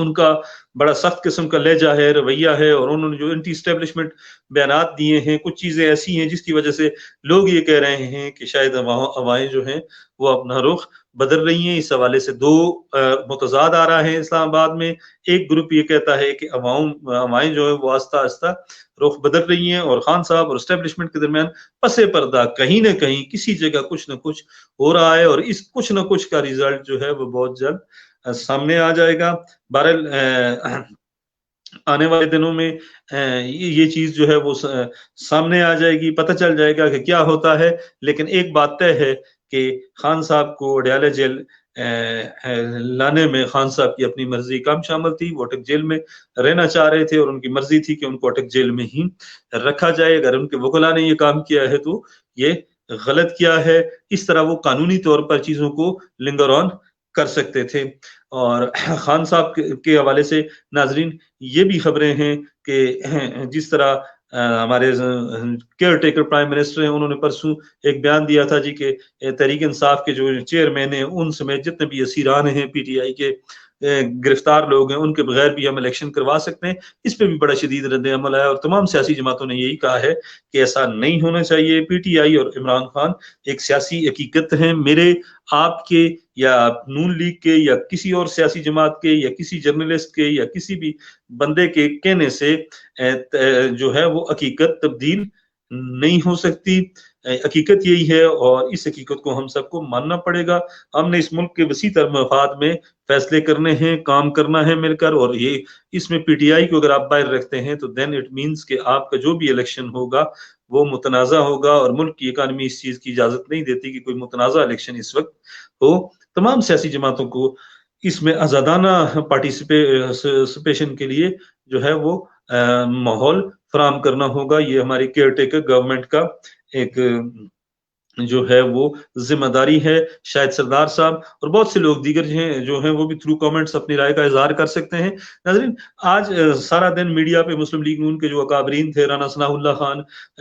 ان کا بڑا سخت قسم کا لہجہ ہے، رویہ ہے، اور انہوں نے جو اینٹی اسٹیبلشمنٹ بیانات دیے ہیں، کچھ چیزیں ایسی ہیں جس کی وجہ سے لوگ یہ کہہ رہے ہیں کہ شاید ہوائیں جو ہیں وہ اپنا رخ بدل رہی ہیں۔ اس حوالے سے دو متضاد آ رہا ہے اسلام آباد میں۔ ایک گروپ یہ کہتا ہے کہ ہوائیں جو ہے وہ آہستہ آہستہ رخ بدل رہی ہیں، اور خان صاحب اور اسٹیبلشمنٹ کے درمیان پس پردہ کہیں نہ کہیں کسی جگہ کچھ نہ کچھ ہو رہا ہے، اور اس کچھ نہ کچھ کا ریزلٹ جو ہے وہ بہت جلد سامنے آ جائے گا۔ بہرحال آنے والے دنوں میں یہ چیز جو ہے وہ سامنے آ جائے گی، پتہ چل جائے گا کہ کیا ہوتا ہے۔ لیکن ایک بات طے ہے کہ خان صاحب کو اڈیالہ جیل لانے میں خان صاحب کی اپنی مرضی کم شامل تھی۔ وہ اٹک جیل میں رہنا چاہ رہے تھے، اور ان کی مرضی تھی کہ ان کو اٹک جیل میں ہی رکھا جائے۔ اگر ان کے وکلاء نے یہ کام کیا ہے تو یہ غلط کیا ہے۔ اس طرح وہ قانونی طور پر چیزوں کو لنگر آن کر سکتے تھے۔ اور خان صاحب کے حوالے سے ناظرین یہ بھی خبریں ہیں کہ جس طرح ہمارے کیئر ٹیکر پرائم منسٹر ہیں، انہوں نے پرسوں ایک بیان دیا تھا جی کہ تحریک انصاف کے جو چیئرمین ہیں ان سمیت جتنے بھی اسیران ہیں پی ٹی آئی کے گرفتار لوگ ہیں ان کے بغیر بھی ہم الیکشن کروا سکتے ہیں۔ اس پہ بھی بڑا شدید رد عمل آیا، اور تمام سیاسی جماعتوں نے یہی کہا ہے کہ ایسا نہیں ہونا چاہیے۔ پی ٹی آئی اور عمران خان ایک سیاسی حقیقت ہیں۔ میرے، آپ کے، یا نون لیگ کے، یا کسی اور سیاسی جماعت کے، یا کسی جرنلسٹ کے، یا کسی بھی بندے کے کہنے سے جو ہے وہ حقیقت تبدیل نہیں ہو سکتی۔ حقیقت یہی ہے، اور اس حقیقت کو ہم سب کو ماننا پڑے گا۔ ہم نے اس ملک کے وسیع تر مفاد میں فیصلے کرنے ہیں، کام کرنا ہے مل کر، اور یہ اس میں پی ٹی آئی کو اگر آپ باہر رکھتے ہیں تو دین اٹ مینس کہ آپ کا جو بھی الیکشن ہوگا وہ متنازع ہوگا، اور ملک کی اکانومی اس چیز کی اجازت نہیں دیتی کہ کوئی متنازع الیکشن اس وقت ہو۔ تمام سیاسی جماعتوں کو اس میں آزادانہ پارٹیسپیشن کے لیے جو ہے وہ ماحول فراہم کرنا ہوگا۔ یہ ہماری کیئر ٹیکر گورنمنٹ کا ایک جو ہے وہ ذمہ داری ہے۔ شاید سردار صاحب اور بہت سے لوگ دیگر جو ہیں وہ بھی تھرو کامنٹس اپنی رائے کا اظہار کر سکتے ہیں۔ ناظرین آج سارا دن میڈیا پہ مسلم لیگ نون کے جو اکابرین تھے، رانا ثناء اللہ خان،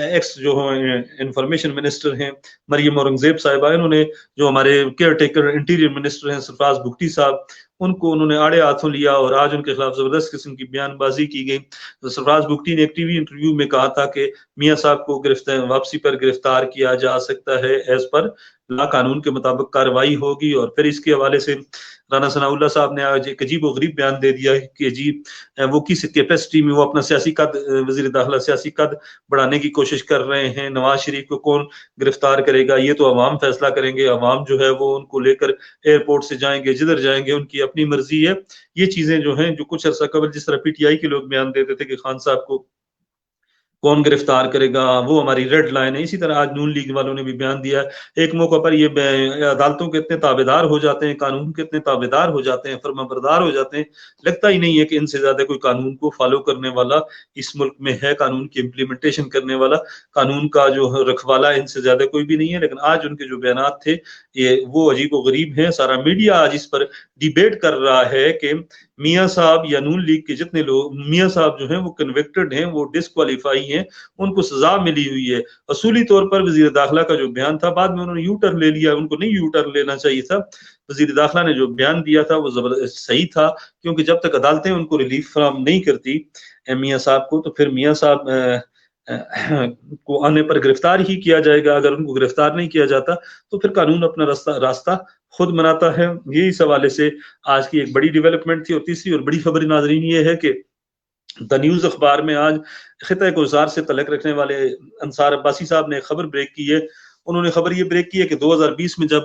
ایکس جو انفارمیشن منسٹر ہیں مریم اورنگزیب صاحبہ، انہوں نے جو ہمارے کیئر ٹیکر انٹیریئر منسٹر ہیں سرفراز بگٹی صاحب، ان کو انہوں نے آڑے ہاتھوں لیا، اور آج ان کے خلاف زبردست قسم کی بیان بازی کی گئی۔ سرفراز بگٹی نے ایک ٹی وی انٹرویو میں کہا تھا کہ میاں صاحب کو واپسی پر گرفتار کیا جا سکتا ہے، ایز پر لا قانون کے مطابق کارروائی ہوگی۔ اور پھر اس کے حوالے سے رانا ثناء اللہ صاحب نے آج ایک عجیب و غریب بیان دے دیا کہ جی وہ کس کیپیسٹی میں وہ اپنا سیاسی قد، وزیر داخلہ سیاسی قد بڑھانے کی کوشش کر رہے ہیں۔ نواز شریف کو کون گرفتار کرے گا یہ تو عوام فیصلہ کریں گے، عوام جو ہے وہ ان کو لے کر ایئرپورٹ سے جائیں گے، جدھر جائیں گے ان کی اپنی مرضی ہے۔ یہ چیزیں جو ہیں جو کچھ عرصہ قبل جس طرح پی ٹی آئی کے لوگ بیان دیتے تھے کہ خان صاحب کو کون گرفتار کرے گا وہ ہماری ریڈ لائن ہے، اسی طرح آج نون لیگ والوں نے بھی بیان دیا ہے۔ ایک موقع پر یہ عدالتوں کے اتنے تابعدار ہو جاتے ہیں، قانون کے اتنے تابعدار ہو جاتے ہیں، فرمانبردار ہو جاتے ہیں، لگتا ہی نہیں ہے کہ ان سے زیادہ کوئی قانون کو فالو کرنے والا اس ملک میں ہے، قانون کی امپلیمنٹیشن کرنے والا، قانون کا جو رکھوالا ان سے زیادہ کوئی بھی نہیں ہے۔ لیکن آج ان کے جو بیانات تھے یہ وہ عجیب و غریب ہیں۔ سارا میڈیا آج اس پر ڈیبیٹ کر رہا ہے کہ میاں صاحب یا نون لیگ کے جتنے لوگ، میاں صاحب جو ہیں وہ کنوکٹڈ ہیں، وہ ڈسکوالیفائی ہیں، ان کو سزا ملی ہوئی ہے۔ اصولی طور پر وزیر داخلہ کا جو بیان تھا بعد میں انہوں نے یو ٹرن لے لیا، ان کو نہیں یو ٹرن لینا چاہیے تھا۔ وزیر داخلہ نے جو بیان دیا تھا وہ زبردست صحیح تھا، کیونکہ جب تک عدالتیں ان کو ریلیف فراہم نہیں کرتی میاں صاحب کو، تو پھر میاں صاحب کو آنے پر گرفتار ہی کیا جائے گا۔ اگر ان کو گرفتار نہیں کیا جاتا تو پھر قانون اپنا راستہ خود بناتا ہے۔ یہی اس حوالے سے آج کی ایک بڑی ڈیولپمنٹ تھی۔ اور تیسری اور بڑی خبر ناظرین یہ ہے کہ دا نیوز اخبار میں آج خطہ گلزار سے تعلق رکھنے والے انصار عباسی صاحب نے خبر بریک کی ہے۔ انہوں نے خبر یہ بریک کی ہے کہ 2020 میں جب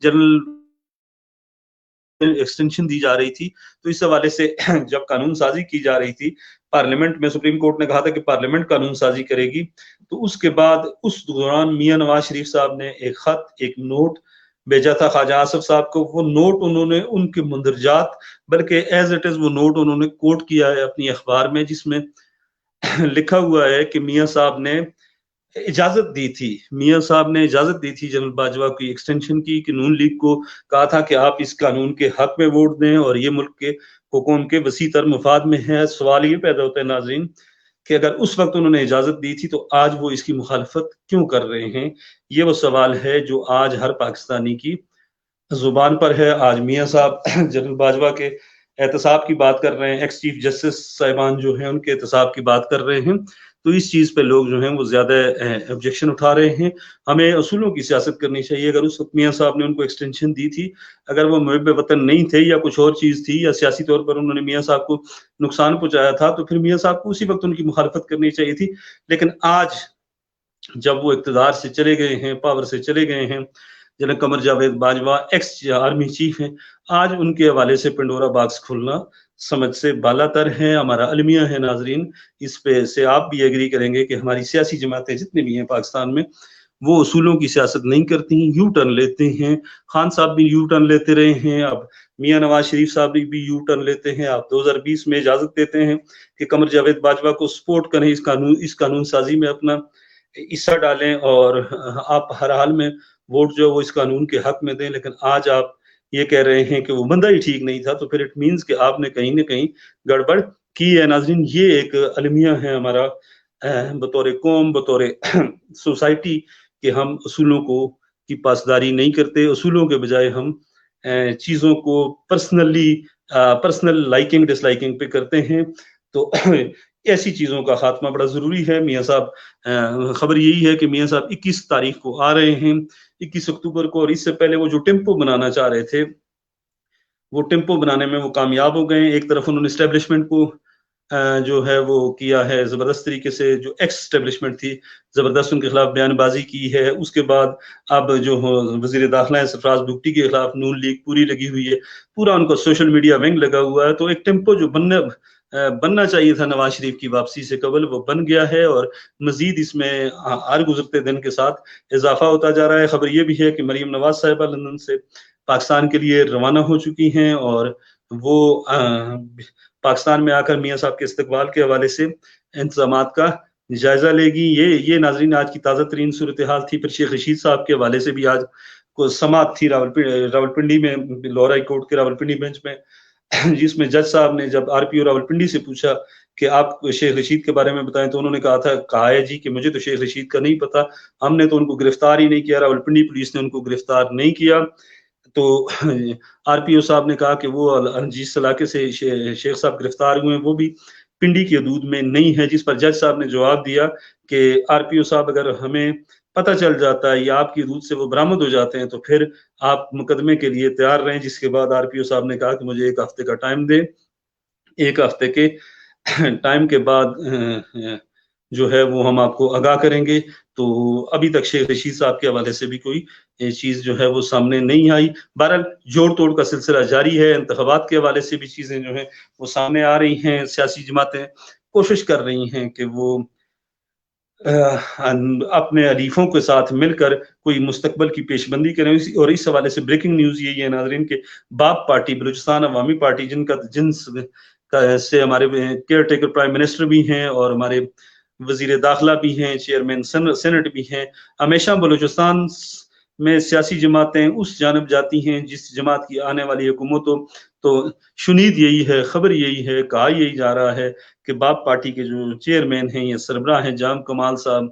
جنرل ایکسٹینشن دی جا رہی تھی تو اس حوالے سے جب قانون سازی کی جا رہی تھی پارلیمنٹ میں، سپریم کورٹ نے کہا تھا کہ پارلیمنٹ قانون سازی کرے گی، تو اس کے بعد اس دوران میاں نواز شریف صاحب نے ایک خط، ایک نوٹ بھیجا تھا خواجہ آصف صاحب کو۔ وہ نوٹ انہوں نے ان کے مندرجات بلکہ ایز اٹ از وہ نوٹ انہوں نے کوٹ کیا ہے اپنی اخبار میں، جس میں لکھا ہوا ہے کہ میاں صاحب نے اجازت دی تھی، میاں صاحب نے اجازت دی تھی جنرل باجوہ کی ایکسٹینشن کی، کہ نون لیگ کو کہا تھا کہ آپ اس قانون کے حق میں ووٹ دیں اور یہ ملک کے حکومت کے وسیع تر مفاد میں ہے۔ سوال یہ پیدا ہوتا ہے ناظرین کہ اگر اس وقت انہوں نے اجازت دی تھی تو آج وہ اس کی مخالفت کیوں کر رہے ہیں؟ یہ وہ سوال ہے جو آج ہر پاکستانی کی زبان پر ہے۔ آج میاں صاحب جنرل باجوہ کے احتساب کی بات کر رہے ہیں، ایکس چیف جسٹس صاحبان جو ہیں ان کے احتساب کی بات کر رہے ہیں، تو اس چیز پہ لوگ جو ہیں وہ زیادہ آبجیکشن اٹھا رہے ہیں۔ ہمیں اصولوں کی سیاست کرنی چاہیے۔ اگر اس وقت میاں صاحب نے ان کو ایکسٹینشن دی تھی، اگر وہ محب وطن نہیں تھے یا کچھ اور چیز تھی یا سیاسی طور پر انہوں نے میاں صاحب کو نقصان پہنچایا تھا، تو پھر میاں صاحب کو اسی وقت ان کی مخالفت کرنی چاہیے تھی۔ لیکن آج جب وہ اقتدار سے چلے گئے ہیں، پاور سے چلے گئے ہیں، جناب Qamar Javed Bajwa x army chief ہیں، آج ان کے حوالے سے پنڈورا باکس کھلنا سمجھ سے بالا تر ہے۔ ہمارا المیہ ہے ناظرین، اس پہ سے آپ بھی ایگری کریں گے کہ ہماری سیاسی جماعتیں جتنی بھی ہیں پاکستان میں، وہ اصولوں کی سیاست نہیں کرتی ہیں، یو ٹرن لیتے ہیں۔ خان صاحب بھی یو ٹرن لیتے رہے ہیں، اب میاں نواز شریف صاحب بھی یو ٹرن لیتے ہیں۔ آپ 2020 میں اجازت دیتے ہیں کہ قمر جاوید باجوہ کو سپورٹ کریں، اس قانون سازی میں اپنا حصہ ڈالیں، اور آپ ہر حال میں ووٹ جو وہ اس قانون کے حق میں دیں، لیکن آج آپ یہ کہہ رہے ہیں کہ وہ بندہ ہی ٹھیک نہیں تھا، تو پھر اٹ مینز کہ آپ نے کہیں نہ کہیں گڑبڑ کی ہے۔ ناظرین، یہ ایک المیہ ہے ہمارا بطور قوم، بطور سوسائٹی، کہ ہم اصولوں کو کی پاسداری نہیں کرتے، اصولوں کے بجائے ہم چیزوں کو پرسنل لائکنگ ڈس لائکنگ پہ کرتے ہیں۔ تو ایسی چیزوں کا خاتمہ بڑا ضروری ہے۔ میاں صاحب، خبر یہی ہے کہ میاں صاحب 21 تاریخ کو آ رہے ہیں، 21 اکتوبر کو، اور اس سے پہلے وہ جو ٹیمپو بنانا چاہ رہے تھے، وہ ٹیمپو بنانے میں وہ کامیاب ہو گئے۔ ایک طرف انہوں نے اسٹیبلشمنٹ کو جو ہے وہ کیا ہے زبردست طریقے سے، جو ایکس اسٹیبلشمنٹ تھی زبردست ان کے خلاف بیان بازی کی ہے۔ اس کے بعد اب جو وزیر داخلہ ہے سرفراز بگٹی کے خلاف نون لیگ پوری لگی ہوئی ہے، پورا ان کو سوشل میڈیا ونگ لگا ہوا ہے۔ تو ایک ٹیمپو جو بننا چاہیے تھا نواز شریف کی واپسی سے قبل، وہ بن گیا ہے، اور مزید اس میں ہر گزرتے دن کے ساتھ اضافہ ہوتا جا رہا ہے۔ خبر یہ بھی ہے کہ مریم نواز صاحبہ لندن سے پاکستان کے لیے روانہ ہو چکی ہیں، اور وہ پاکستان میں آ کر میاں صاحب کے استقبال کے حوالے سے انتظامات کا جائزہ لے گی۔ یہ ناظرین آج کی تازہ ترین صورتحال تھی۔ پھر شیخ رشید صاحب کے حوالے سے بھی آج کو سماعت تھی راولپنڈی میں، لاہور ہائی کورٹ کے راولپنڈی بینچ میں، جس میں جج صاحب نے جب آر پی او راولپنڈی سے پوچھا کہ آپ شیخ رشید کے بارے میں بتائیں، تو انہوں نے کہا ہے جی کہ مجھے تو شیخ رشید کا نہیں پتا، ہم نے تو ان کو گرفتار ہی نہیں کیا، راولپنڈی پولیس نے ان کو گرفتار نہیں کیا۔ تو آر پی او صاحب نے کہا کہ وہ جس علاقے سے شیخ صاحب گرفتار ہوئے ہیں وہ بھی پنڈی کی حدود میں نہیں ہے، جس پر جج صاحب نے جواب دیا کہ آر پی او صاحب، اگر ہمیں پتہ چل جاتا ہے یا آپ کی حدود سے وہ برآمد ہو جاتے ہیں تو پھر آپ مقدمے کے لیے تیار رہیں۔ جس کے بعد آر پی او صاحب نے کہا کہ مجھے 1 ہفتے کا ٹائم دیں، 1 ہفتے کے ٹائم کے بعد جو ہے وہ ہم آپ کو آگاہ کریں گے۔ تو ابھی تک شیخ رشید صاحب کے حوالے سے بھی کوئی چیز جو ہے وہ سامنے نہیں آئی۔ بہرحال جوڑ توڑ کا سلسلہ جاری ہے، انتخابات کے حوالے سے بھی چیزیں جو ہیں وہ سامنے آ رہی ہیں۔ سیاسی جماعتیں کوشش کر رہی ہیں کہ وہ اپنے حلیفوں کے ساتھ مل کر کوئی مستقبل کی پیش بندی کریں، اور اس حوالے سے بریکنگ نیوز یہی ہے ناظرین کہ باپ پارٹی، بلوچستان عوامی پارٹی، جن سے ہمارے کیئر ٹیکر پرائم منسٹر بھی ہیں اور ہمارے وزیر داخلہ بھی ہیں، چیئرمین سینٹ بھی ہیں، ہمیشہ بلوچستان میں سیاسی جماعتیں اس جانب جاتی ہیں جس جماعت کی آنے والی حکومت ہو۔ تو شنید یہی ہے، خبر یہی ہے، کہا یہی جا رہا ہے کہ باپ پارٹی کے جو چیئرمین ہیں یا سربراہ ہیں جام کمال صاحب،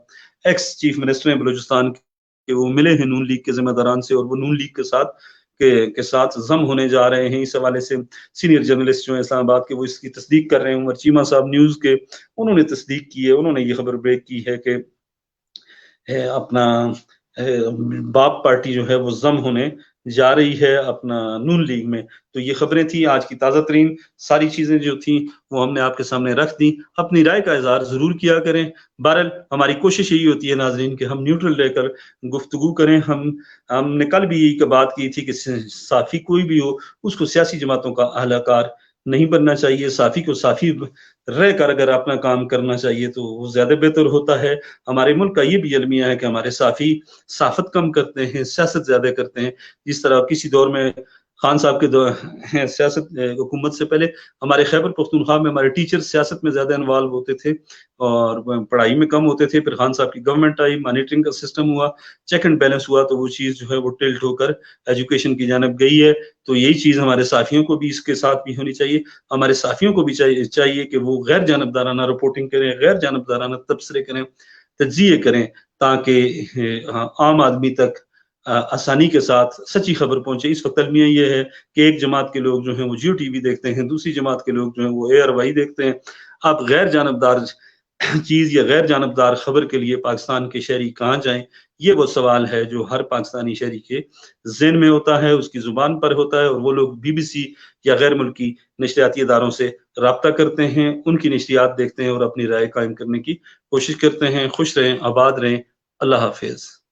ایکس چیف منسٹر ہیں بلوچستان کے، وہ ملے ہیں نون لیگ کے ذمہ داران سے، اور وہ نون لیگ کے ساتھ ضم ہونے جا رہے ہیں۔ اس حوالے سے سینئر جرنلسٹ جو ہیں اسلام آباد کے، وہ اس کی تصدیق کر رہے ہیں۔ عمر چیمہ صاحب نیوز کے، انہوں نے تصدیق کی ہے، انہوں نے یہ خبر بریک کی ہے کہ اپنا باپ پارٹی جو ہے وہ ضم ہونے جا رہی ہے اپنا نون لیگ میں۔ تو یہ خبریں تھیں آج کی تازہ ترین، ساری چیزیں جو تھیں وہ ہم نے آپ کے سامنے رکھ دیں۔ اپنی رائے کا اظہار ضرور کیا کریں۔ بہرحال ہماری کوشش یہی ہوتی ہے ناظرین کہ ہم نیوٹرل رہ کر گفتگو کریں۔ ہم نے کل بھی یہی بات کی تھی کہ صافی کوئی بھی ہو، اس کو سیاسی جماعتوں کا اہل کار نہیں بننا چاہیے۔ صافی کو صافی رہ کر اگر اپنا کام کرنا چاہیے تو وہ زیادہ بہتر ہوتا ہے۔ ہمارے ملک کا یہ بھی المیہ ہے کہ ہمارے صافی صافت کم کرتے ہیں، سیاست زیادہ کرتے ہیں۔ جس طرح کسی دور میں خان صاحب کے سیاست حکومت سے پہلے ہمارے خیبر پختونخوا میں ہمارے ٹیچر سیاست میں زیادہ انوالو ہوتے تھے اور پڑھائی میں کم ہوتے تھے۔ پھر خان صاحب کی گورنمنٹ آئی، مانیٹرنگ کا سسٹم ہوا، چیک اینڈ بیلنس ہوا، تو وہ چیز جو ہے وہ ٹلٹ ہو کر ایجوکیشن کی جانب گئی ہے۔ تو یہی چیز ہمارے صحافیوں کو بھی اس کے ساتھ بھی ہونی چاہیے۔ ہمارے صحافیوں کو بھی چاہیے کہ وہ غیر جانبدارانہ رپورٹنگ کریں، غیر جانبدارانہ تبصرے کریں، تجزیے کریں، تاکہ عام آدمی تک آسانی کے ساتھ سچی خبر پہنچے۔ اس وقت المیہ یہ ہے کہ ایک جماعت کے لوگ جو ہیں وہ جیو ٹی وی دیکھتے ہیں، دوسری جماعت کے لوگ جو ہیں وہ ARY دیکھتے ہیں۔ آپ غیر جانبدار چیز یا غیر جانبدار خبر کے لیے پاکستان کے شہری کہاں جائیں؟ یہ وہ سوال ہے جو ہر پاکستانی شہری کے ذہن میں ہوتا ہے، اس کی زبان پر ہوتا ہے، اور وہ لوگ BBC یا غیر ملکی نشریاتی اداروں سے رابطہ کرتے ہیں، ان کی نشریات دیکھتے ہیں اور اپنی رائے قائم کرنے کی کوشش کرتے ہیں۔ خوش رہیں، آباد رہیں، اللہ حافظ۔